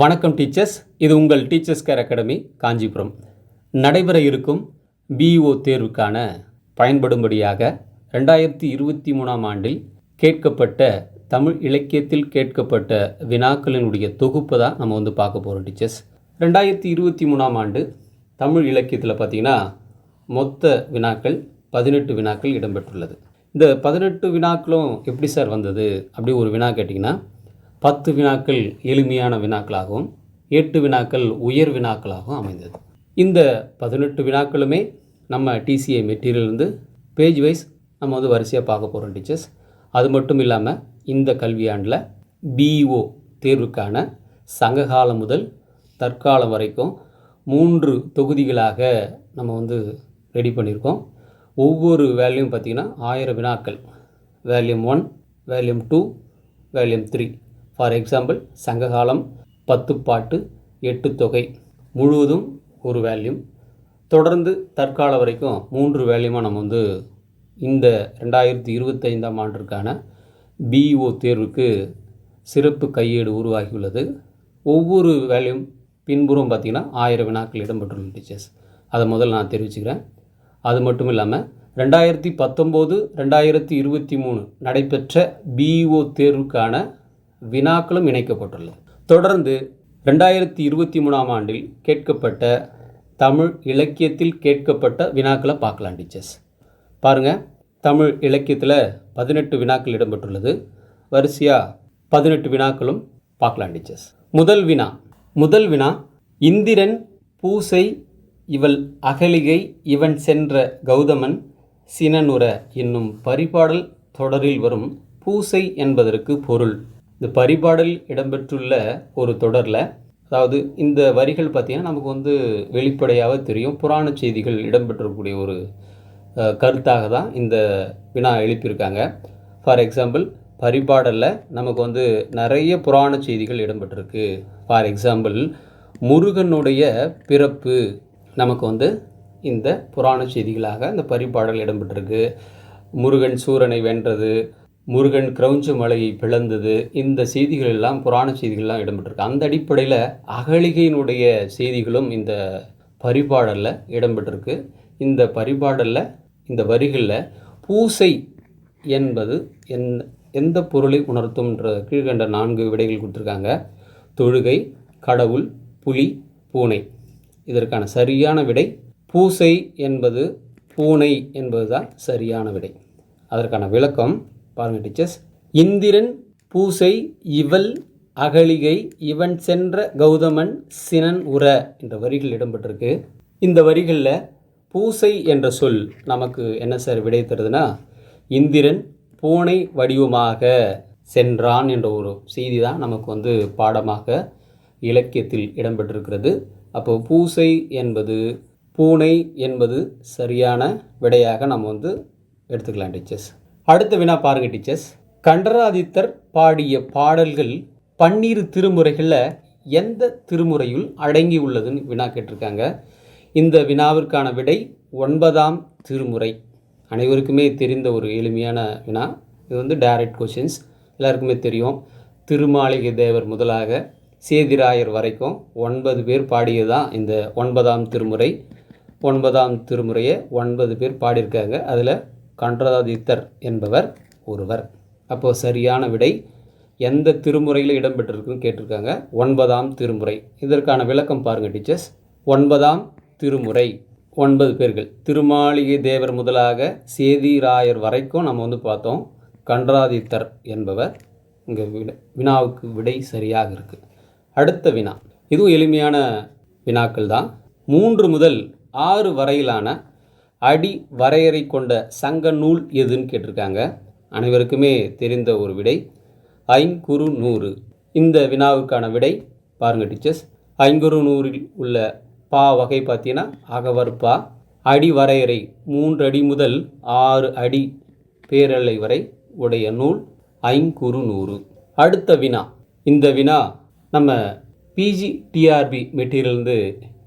வணக்கம் டீச்சர்ஸ், இது உங்கள் டீச்சர்ஸ் கேர் அகாடமி காஞ்சிபுரம். நடைபெற இருக்கும் பிஇஓ தேர்வுக்கான பயன்படும்படியாக 2023ஆம் ஆண்டில் கேட்கப்பட்ட தமிழ் இலக்கியத்தில் கேட்கப்பட்ட வினாக்களினுடைய தொகுப்பு தான் நம்ம பார்க்க போகிறோம் டீச்சர்ஸ். 2023ஆம் ஆண்டு தமிழ் இலக்கியத்தில் பார்த்திங்கன்னா மொத்த வினாக்கள் 18 வினாக்கள் இடம்பெற்றுள்ளது. இந்த 18 வினாக்களும் எப்படி சார் வந்தது அப்படி ஒரு வினா கேட்டிங்கன்னா, 10 வினாக்கள் எளிமையான வினாக்களாகவும் 8 வினாக்கள் உயர் வினாக்களாகவும் அமைந்தது. இந்த 18 வினாக்களுமே நம்ம டிசிஏ மெட்டீரியல்லேருந்து பேஜ் வைஸ் நம்ம வரிசையாக பார்க்க போகிறோம் டீச்சர்ஸ். அது மட்டும் இல்லாமல் இந்த கல்வியாண்டில் பிஇஓ தேர்வுக்கான சங்ககாலம் முதல் தற்காலம் வரைக்கும் 3 தொகுதிகளாக நம்ம ரெடி பண்ணியிருக்கோம். ஒவ்வொரு வேல்யூம் பார்த்திங்கன்னா 1000 வினாக்கள். வேல்யூம் 1, வேல்யூம் 2, வேல்யூம் 3. ஃபார் எக்ஸாம்பிள் சங்ககாலம் 10 பாட்டு 8 தொகை முழுவதும் ஒரு வேல்யூம். தொடர்ந்து தற்காலம் வரைக்கும் 3 வேல்யூமாக நம்ம இந்த 2025ஆம் ஆண்டிற்கான பிஇஓ தேர்வுக்கு சிறப்பு கையேடு உருவாகியுள்ளது. ஒவ்வொரு வேல்யூம் பின்புறம் பார்த்திங்கன்னா 1000 வினாக்கள் இடம்பெற்றுள்ள டீச்சர்ஸ். அதை முதல்ல நான் தெரிவிச்சுக்கிறேன். அது மட்டும் இல்லாமல் 2019, 2023 நடைபெற்ற பிஇஓ தேர்வுக்கான வினாக்களும் இணைக்கப்பட்டுள்ளது. தொடர்ந்து 2023ஆம் ஆண்டில் கேட்கப்பட்ட தமிழ் இலக்கியத்தில் கேட்கப்பட்ட வினாக்களை பார்க்கலாம் டீச்சர்ஸ். பாருங்கள், தமிழ் இலக்கியத்தில் 18 வினாக்கள் இடம்பெற்றுள்ளது. வரிசையாக 18 வினாக்களும் பார்க்கலாம் டீச்சர்ஸ். முதல் வினா இந்திரன் பூசை இவள் அகலிகை இவன் சென்ற கௌதமன் சினனுர என்னும் பரிபாடல் தொடரில் வரும் பூசை என்பதற்கு பொருள். இந்த பரிபாடல் இடம்பெற்றுள்ள ஒரு தொடரில், அதாவது இந்த வரிகள் பார்த்திங்கன்னா நமக்கு வெளிப்படையாக தெரியும், புராண செய்திகள் இடம்பெற்றக்கூடிய ஒரு கருத்தாக தான் இந்த வினா எழுப்பியிருக்காங்க. ஃபார் எக்ஸாம்பிள் பரிபாடலில் நமக்கு நிறைய புராண செய்திகள் இடம்பெற்றிருக்கு. ஃபார் எக்ஸாம்பிள் முருகனுடைய பிறப்பு நமக்கு இந்த புராண செய்திகளாக இந்த பரிபாடல் இடம்பெற்றிருக்கு. முருகன் சூரனை வென்றது, முருகன் கிரௌஞ்ச மலையை பிளந்தது, இந்த செய்திகள் எல்லாம் புராண செய்திகள்லாம் இடம்பெற்றிருக்கு. அந்த அடிப்படையில் அகலிகையினுடைய செய்திகளும் இந்த பரிபாடலில் இடம்பெற்றிருக்கு. இந்த பரிபாடலில் இந்த வரிகளில் பூசை என்பது எந்த பொருளை உணர்த்தும்ன்ற கீழ்கண்ட 4 விடைகள் கொடுத்துருக்காங்க. தொழுகை, கடவுள், புலி, பூனை. இதற்கான சரியான விடை பூசை என்பது, பூனை என்பது தான் சரியான விடை. அதற்கான விளக்கம் பாருங்கள் டீச்சர்ஸ். இந்திரன் பூசை இவள் அகலிகை இவன் சென்ற கௌதமன் சினன் உர என்ற வரிகள் இடம்பெற்றிருக்கு. இந்த வரிகளில் பூசை என்ற சொல் நமக்கு என்ன சார் விடை தருதுன்னா, இந்திரன் பூனை வடிவமாக சென்றான் என்ற ஒரு செய்தி தான் நமக்கு பாடமாக இலக்கியத்தில் இடம்பெற்றிருக்கிறது. அப்போது பூசை என்பது, பூனை என்பது சரியான விடையாக நம்ம எடுத்துக்கலாம் டீச்சர்ஸ். அடுத்த வினா பாருங்கள் டீச்சர்ஸ். கண்டராதித்தர் பாடிய பாடல்கள் 12 திருமுறைகளில் எந்த திருமுறையில் அடங்கி உள்ளதுன்னு வினா கேட்டிருக்காங்க. இந்த வினாவிற்கான விடை 9ஆம் திருமுறை. அனைவருக்குமே தெரிந்த ஒரு எளிமையான வினா. இது டைரக்ட் கொஷின்ஸ், எல்லாருக்குமே தெரியும். திருமாளிகை தேவர் முதலாக சேதிராயர் வரைக்கும் 9 பேர் பாடியது தான் இந்த 9ஆம் திருமுறை. 9ஆம் திருமுறையை 9 பேர் பாடியிருக்காங்க. அதில் கண்டராதித்தர் என்பவர் ஒருவர். அப்போது சரியான விடை எந்த திருமுறையில் இடம்பெற்றிருக்குன்னு கேட்டிருக்காங்க. 9ஆம் திருமுறை. இதற்கான விளக்கம் பாருங்கள் டீச்சர்ஸ். 9ஆம் திருமுறை 9 பேர்கள், திருமாளிகை தேவர் முதலாக சேதிராயர் வரைக்கும் நம்ம பார்த்தோம். கண்டராதித்தர் என்பவர் இங்கே வினாவுக்கு விடை சரியாக இருக்குது. அடுத்த வினா, இதுவும் எளிமையான வினாக்கள் தான். 3 முதல் 6 வரையிலான அடி வரையறை கொண்ட சங்க நூல் எதுன்னு கேட்டிருக்காங்க. அனைவருக்குமே தெரிந்த ஒரு விடை ஐங்குறு நூறு. இந்த வினாவுக்கான விடை பாருங்கள் டீச்சர்ஸ். ஐங்குறு நூறில் உள்ள பா வகை பார்த்தீங்கன்னா அகவற்பா. அடி வரையறை 3 அடி முதல் 6 அடி பேரலை வரை உடைய நூல் ஐங்குறு நூறு. அடுத்த வினா, இந்த வினா நம்ம பிஜி டிஆர்பி மெட்டீரியல்ந்து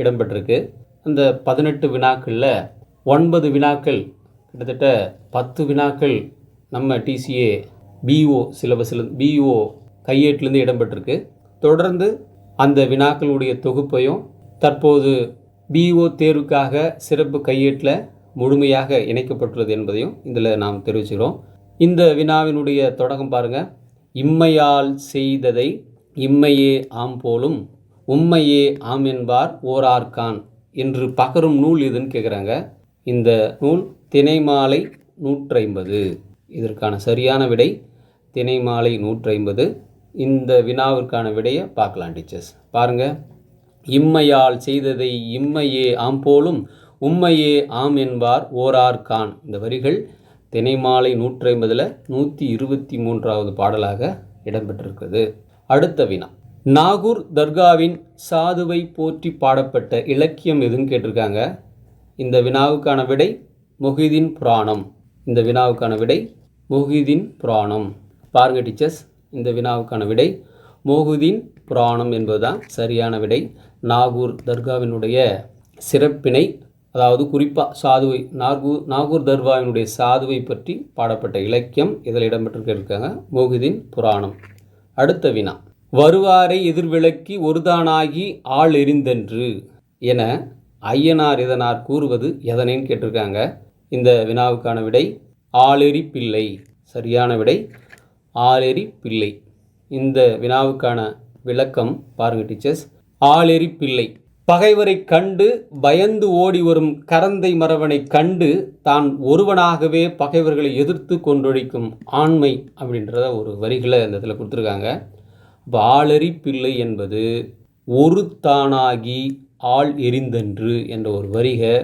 இடம்பெற்றிருக்கு. அந்த 18 வினாக்களில் 9 வினாக்கள், கிட்டத்தட்ட 10 வினாக்கள் நம்ம டிசிஏ பிஇஓ சிலபஸில் பிஇஓ கையேட்டிலேருந்து இடம்பெற்றிருக்கு. தொடர்ந்து அந்த வினாக்களுடைய தொகுப்பையும் தற்போது பிஇஓ தேர்வுக்காக சிறப்பு கையேட்டில் முழுமையாக இணைக்கப்பட்டுள்ளது என்பதையும் இதில் நாம் தெரிவிச்சுக்கிறோம். இந்த வினாவினுடைய தொடக்கம் பாருங்கள். இம்மையால் செய்ததை இம்மையே ஆம் போலும் உம்மையே ஆம் என்பார் ஓரார்கான் என்று பகரும் நூல் எதுன்னு கேட்குறாங்க. இந்த நூல் திணைமாலை 150. இதற்கான சரியான விடை திணைமாலை 150. இந்த வினாவிற்கான விடையை பார்க்கலாம் டீச்சர்ஸ். பாருங்கள், இம்மையால் செய்ததை இம்மையே ஆம் போலும் உம்மையே ஆம் என்பார் ஓரார்கான். இந்த வரிகள் திணைமாலை 150ல் 123வது பாடலாக இடம்பெற்றிருக்கிறது. அடுத்த வினா, நாகூர் தர்காவின் சாதுவை போற்றி பாடப்பட்ட இலக்கியம் எதுன்னு கேட்டிருக்காங்க. இந்த வினாவுக்கான விடை மொஹிதீன் புராணம். இந்த வினாவுக்கான விடை மொஹிதீன் புராணம். பாருங்க டீச்சர்ஸ், இந்த வினாவுக்கான விடை மொஹிதீன் புராணம் என்பதுதான் சரியான விடை. நாகூர் தர்காவினுடைய சிறப்பினை, அதாவது குறிப்பாக சாதுவை நாகூர் தர்காவினுடைய சாதுவை பற்றி பாடப்பட்ட இலக்கியம் இதில் இடம்பெற்றிருக்காங்க, மொஹிதீன் புராணம். அடுத்த வினா, வருவாரை எதிர்விளக்கி ஒருதானாகி ஆள் எரிந்தென்று என ஐயனார் இதனார் கூறுவது எதனைன்னு கேட்டிருக்காங்க. இந்த வினாவுக்கான விடை ஆளெரி பிள்ளை. சரியான விடை ஆளெரி பிள்ளை. இந்த வினாவுக்கான விளக்கம் பாருங்க டீச்சர்ஸ். ஆளெரி பிள்ளை பகைவரை கண்டு பயந்து ஓடி வரும் கரந்தை மறவனை கண்டு தான் ஒருவனாகவே பகைவர்களை எதிர்த்து கொண்டொழிக்கும் ஆண்மை அப்படின்றத ஒரு வரிகளை இந்த இதில் கொடுத்துருக்காங்க. இப்போ ஆளெரி பிள்ளை என்பது ஒரு தானாகி ஆள் எரிந்தன்று என்ற ஒரு வரிகை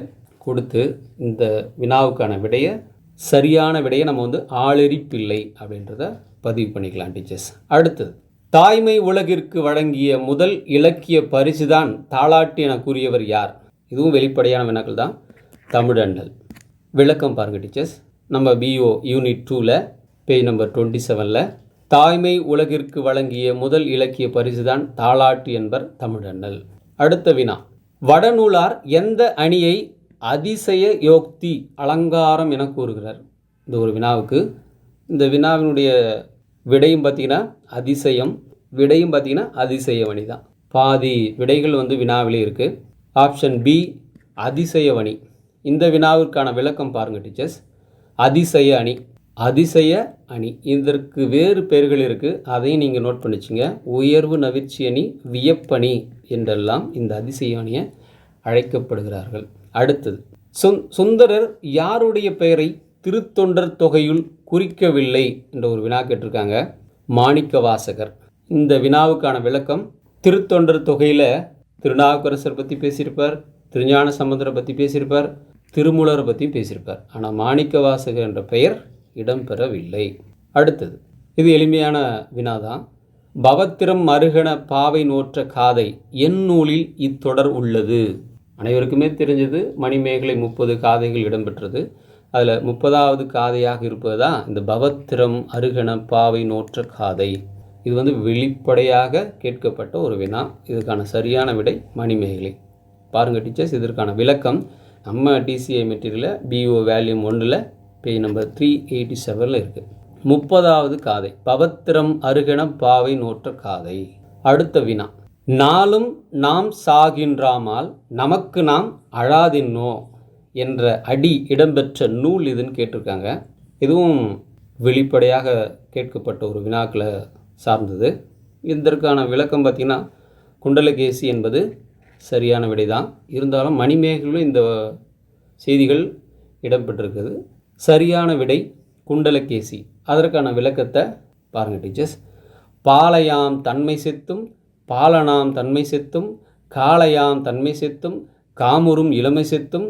கொடுத்து இந்த வினாவுக்கான விடையை, சரியான விடையை நம்ம ஆளெரி பிள்ளை அப்படின்றத பதிவு பண்ணிக்கலாம் டீச்சர்ஸ். அடுத்தது, தாய்மை உலகிற்கு வழங்கிய முதல் இலக்கிய பரிசுதான் தாலாட்டு என கூறியவர் யார்? இதுவும் வெளிப்படையான வினாக்கள் தான். தமிழண்ணல். விளக்கம் பாருங்க டீச்சர்ஸ். நம்ம பிஓ யூனிட் 2ல் பேஜ் நம்பர் 27ல் தாய்மை உலகிற்கு வழங்கிய முதல் இலக்கிய பரிசுதான் தாலாட்டு என்பர் தமிழண்ணல். அடுத்த வினா, வடநூலார் எந்த அணியை அதிசய யோக்தி அலங்காரம் என கூறுகிறார்? இந்த ஒரு வினாவுக்கு இந்த வினாவினுடைய விடையும் பார்த்திங்கன்னா அதிசயம், விடையும் பார்த்திங்கன்னா அதிசயவணி தான். பாதி விடைகள் வினாவிலே இருக்குது. ஆப்ஷன் பி அதிசயவணி. இந்த வினாவிற்கான விளக்கம் பாருங்கள் டீச்சர்ஸ். அதிசய அணி, அதிசய அணி, இதற்கு வேறு பெயர்கள் இருக்குது, அதையும் நீங்கள் நோட் பண்ணிச்சுங்க. உயர்வு நவிர்ச்சி அணி, வியப்பணி என்றெல்லாம் இந்த அதிசய அணியை அழைக்கப்படுகிறார்கள். அடுத்தது, சுந்தரர் யாருடைய பெயரை திருத்தொண்டர் தொகையுள் குறிக்கவில்லை என்ற ஒரு வினா கேட்டிருக்காங்க. மாணிக்க வாசகர். இந்த வினாவுக்கான விளக்கம், திருத்தொண்டர் தொகையில் திருநாவுக்கரசர் பற்றி பேசியிருப்பார், திருஞான சம்பந்தரை பற்றி பேசியிருப்பார், திருமூலரை பற்றி பேசியிருப்பார். ஆனால் மாணிக்க வாசகர் என்ற பெயர் இடம்பெறவில்லை. அடுத்தது, இது எளிமையான வினாதான். பவத்திரம் மருகன பாவை நோற்ற காதை என் நூலில் இத்தொடர் உள்ளது. அனைவருக்குமே தெரிஞ்சது மணிமேகலை 30 காதைகள் இடம்பெற்றது. அதில் 30வது காதையாக இருப்பது தான் இந்த பவத்திரம் அருகன பாவை நோற்ற காதை. இது வெளிப்படையாக கேட்கப்பட்ட ஒரு வினா. இதுக்கான சரியான விடை மணிமேகலை. பாருங்கள் டீச்சர்ஸ், இதற்கான விளக்கம் நம்ம டிசிஐ மெட்டீரியலில் பிஓ வால்யூம் 1ல் பேஜ் நம்பர் 387ல் இருக்குது. 30வது காதை பவத்திரம் அருகன பாவை நோற்ற காதை. அடுத்த வினா, நாளும் நாம் சாகின்றாமால் நமக்கு நாம் அழாதின்னோ என்ற அடி இடம்பெற்ற நூல் இதுன்னு கேட்டிருக்காங்க. இதுவும் வெளிப்படையாக கேட்கப்பட்ட ஒரு வினாக்களை சார்ந்தது. இதற்கான விளக்கம் பார்த்திங்கன்னா குண்டலகேசி என்பது சரியான விடை தான். இருந்தாலும் மணிமேகலையும் இந்த செய்திகள் இடம்பெற்றிருக்குது. சரியான விடை குண்டலகேசி. அதற்கான விளக்கத்தை பாருங்கள் டீச்சர்ஸ். பாலையாம் தன்மை செத்தும் பாலனாம் தன்மை செத்தும் காளையாம் தன்மை செத்தும் காமுறும் இளமை செத்தும்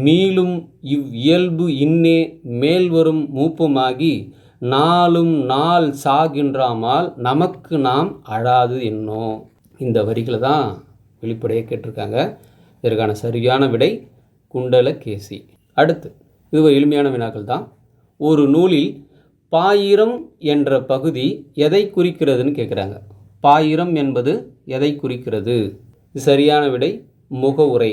மீளும் இவ்வியல்பு இன்னே மேல்வரும் மூப்புமாகி நாளும் நாள் சாகின்றாமால் நமக்கு நாம் அழாது என்னோ. இந்த வரிகளை தான் வெளிப்படையாக கேட்டிருக்காங்க. இதற்கான சரியான விடை குண்டலகேசி. அடுத்து, இது எளிமையான வினாக்கள் தான். ஒரு நூலில் பாயிரம் என்ற பகுதி எதை குறிக்கிறதுன்னு கேட்குறாங்க. பாயிரம் என்பது எதை குறிக்கிறது? சரியான விடை முகவுரை.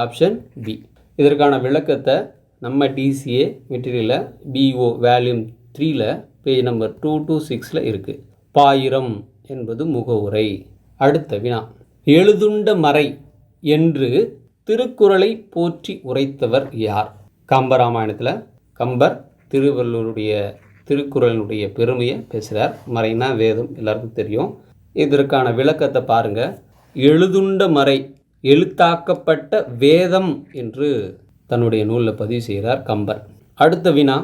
Option B. இதற்கான விளக்கத்தை நம்ம டிசிஏ மெட்டீரியலில் பிஓ வால்யூம் 3ல் பேஜ் நம்பர் 226ல் இருக்குது. பாயிரம் என்பது முகவுரை. அடுத்த வினா, எழுதுண்ட மறை என்று திருக்குறளை போற்றி உரைத்தவர் யார்? கம்பராமாயணத்தில் கம்பர் திருவள்ளுவருடைய திருக்குறளினுடைய பெருமையை பேசுகிறார். மறைனா வேதம், எல்லாருக்கும் தெரியும். இதற்கான விளக்கத்தை பாருங்கள். எழுதுண்ட மறை, எழுத்தாக்கப்பட்ட வேதம் என்று தன்னுடைய நூலில் பதிவு செய்கிறார் கம்பர். அடுத்த வினா,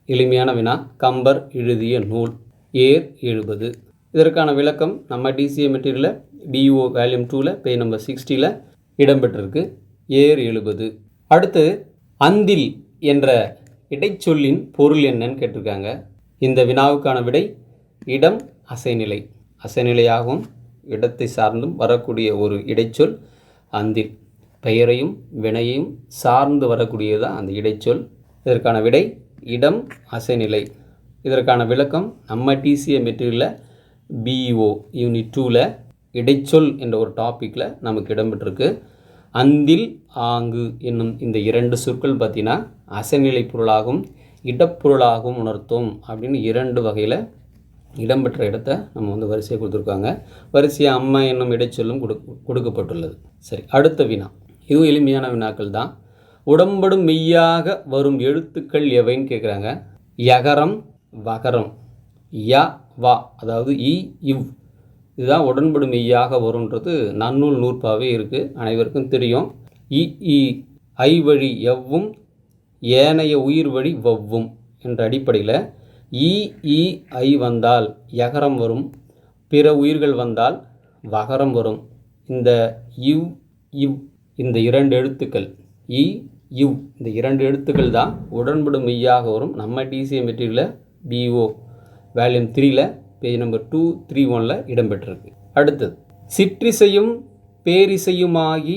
எளிமையான வினா, கம்பர் எழுதிய நூல் ஏர் 70. இதற்கான விளக்கம் நம்ம டிசிஏ மெட்டீரியலில் BO வால்யூம் 2ல் பேஜ் நம்பர் 60 இடம்பெற்றிருக்கு. ஏர் 70. அடுத்து, அந்தில் என்ற இடைச்சொல்லின் பொருள் என்னன்னு கேட்டிருக்காங்க. இந்த வினாவுக்கான விடை இடம் அசைநிலை. அசைநிலையாகவும் இடத்தை சார்ந்தும் வரக்கூடிய ஒரு இடைச்சொல் அந்தில். பெயரையும் வினையையும் சார்ந்து வரக்கூடியதுதான் அந்த இடைச்சொல். இதற்கான விடை இடம் அசைநிலை. இதற்கான விளக்கம் நம்ம டிசிஏ மெட்டீரியலில் BO யூனிட் 2ல் இடைச்சொல் என்ற ஒரு டாப்பிக்கில் நமக்கு இடம்பெற்றிருக்கு. அந்தில் ஆங்கு என்னும் இந்த 2 சொற்கள் பார்த்தீங்கன்னா அசைநிலை பொருளாகவும் இடப்பொருளாகவும் உணர்த்தும் அப்படின்னு 2 வகையில் இடம்பெற்ற இடத்த நம்ம வரிசையை கொடுத்துருக்காங்க. வரிசையாக அம்மா என்னும் இடைச்சொல்லும் கொடுக்கப்பட்டுள்ளது. சரி, அடுத்த வினா, இதுவும் எளிமையான வினாக்கள் தான். உடம்படும் மெய்யாக வரும் எழுத்துக்கள் எவைன்னு கேட்குறாங்க. யகரம், வகரம், ய, வா, அதாவது இ, இவ், இதுதான் உடன்படும் மெய்யாக வரும்ன்றது நன்னூல் நூற்பாவே இருக்குது, அனைவருக்கும் தெரியும். இ, இ, ஐ வழி எவ்வும் ஏனைய உயிர் வழி வவ்வும் என்ற அடிப்படையில் இ, இ, ஐ வந்தால் யகரம் வரும், பிற உயிர்கள் வந்தால் வகரம் வரும். இந்த இவ், இவ், இந்த 2 எழுத்துக்கள் இ, இவ், இந்த 2 எழுத்துக்கள் தான் உடன்படும் மெய்யாக வரும். நம்ம டிசிஏ மெட்டீரியலில் BO வால்யூம் 3ல் பேஜ் நம்பர் 231 இடம்பெற்றிருக்கு. அடுத்தது, சிற்றிசையும் பேரிசையுமாகி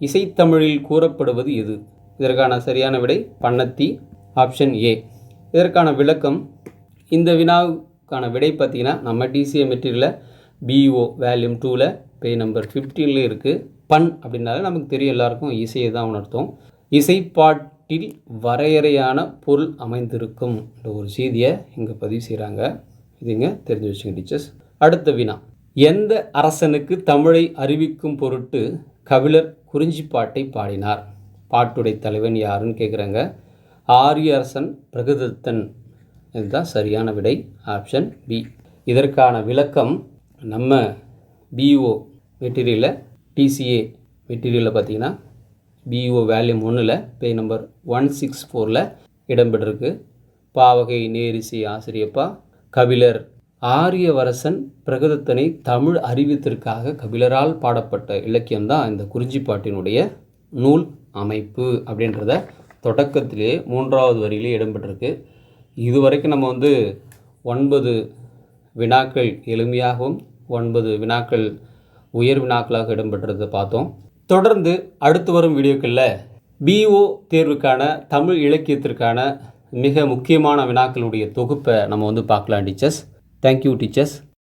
இசைத்தமிழில் கூறப்படுவது எது? இதற்கான சரியான விடை பண்ணத்தி, ஆப்ஷன் A. இதற்கான விளக்கம், இந்த வினாவுக்கான விடை பார்த்தீங்கன்னா நம்ம டிசிஏ மெட்டீரியலில் BO வால்யூம் 2ல் பேஜ் நம்பர் 15 இருக்குது. பண் அப்படின்னாலே நமக்கு தெரியும், எல்லாருக்கும் இசையை தான் உணர்த்தும். இசைப்பாட்டில் வரையறையான பொருள் அமைந்திருக்கும் என்ற ஒரு செய்தியை இங்கே பதிவு செய்கிறாங்க. இதுங்க தெரிஞ்சு வச்சுங்க டீச்சர்ஸ். அடுத்த வினா, எந்த அரசனுக்கு தமிழை அறிவிக்கும் பொருட்டு கபிலர் குறிஞ்சிப்பாட்டை பாடினார்? பாட்டுடை தலைவன் யாருன்னு கேட்குறாங்க. ஆரிய அரசன் பிரகதத்தன். இதுதான் சரியான விடை, ஆப்ஷன் B. இதற்கான விளக்கம் நம்ம BO மெட்டீரியலில் டிசிஏ மெட்டீரியலில் பார்த்தீங்கன்னா BO வால்யூம் 1ல் பேஜ் நம்பர் 164ல் இடம்பெற்றிருக்கு. பாவகை நேரிசை ஆசிரியப்பா கபிலர் ஆரியவரசன் பிரகதத்தனை தமிழ் அறிவித்திற்காக கபிலரால் பாடப்பட்ட இலக்கியம்தான் இந்த குறிஞ்சிப்பாட்டினுடைய நூல் அமைப்பு அப்படின்றத தொடக்கத்திலே 3வது வரியிலே இடம்பெற்றிருக்கு. இதுவரைக்கும் நம்ம 9 வினாக்கள் எளிமையாகவும் 9 வினாக்கள் உயர் வினாக்களாக இடம்பெற்றதை பார்த்தோம். தொடர்ந்து அடுத்து வரும் வீடியோக்களில் BO தேர்வுக்கான தமிழ் இலக்கியத்திற்கான மிக முக்கியமான வினாக்களுடைய தொகுப்பை நம்ம பார்க்கலாம் டீச்சர்ஸ். Thank you teachers.